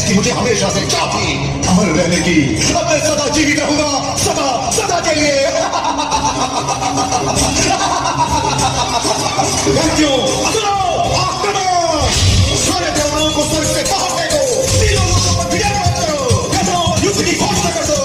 कि मुझे हमेशा से चाह थी अमर रहने की। अब मैं सदा जीवित रहूंगा, सदा सदा के लिए। क्यों सुनो, आक्रमण! सारे देवताओं को स्वर्ग से बाहर फेंको, तीनों लोगों पर विजय प्राप्त करो, करो युद्ध की घोषणा कर दो।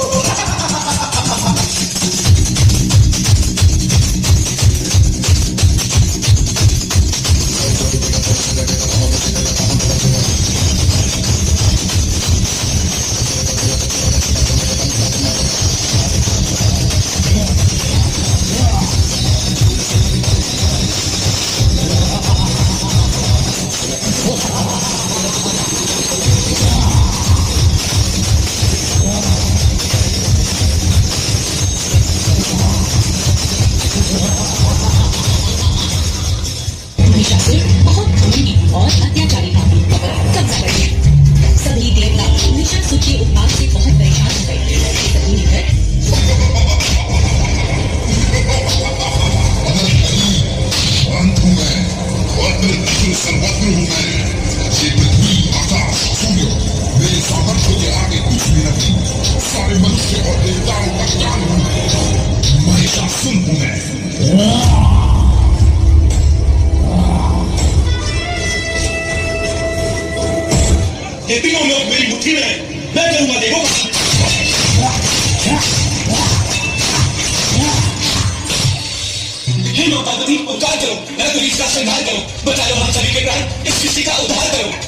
बहुत घमंडी और अत्याचारी था। कब्जा कर लिया। सभी देवता महिषासुर के उत्पात से बहुत परेशान हो गए। सभी मिलकर अंत हूँ मैं और फिर सर्वत्र हूँ मैं। ये पृथ्वी, आकाश, सूर्य मेरे सामर्थ्य के आगे कुछ भी नहीं। सारे मनुष्य और देवताओं का ज्ञान हूँ मैं। महिषासुर हूँ मैं। ये तीनों लोग मेरी मुट्ठी में हैं। मैं करूंगा, देखो। हे मां पार्वती, उपकार करो, मैं तो इसका संहार करो, बचाओ हम सभी के प्राण, इस सृष्टि का उद्धार करो।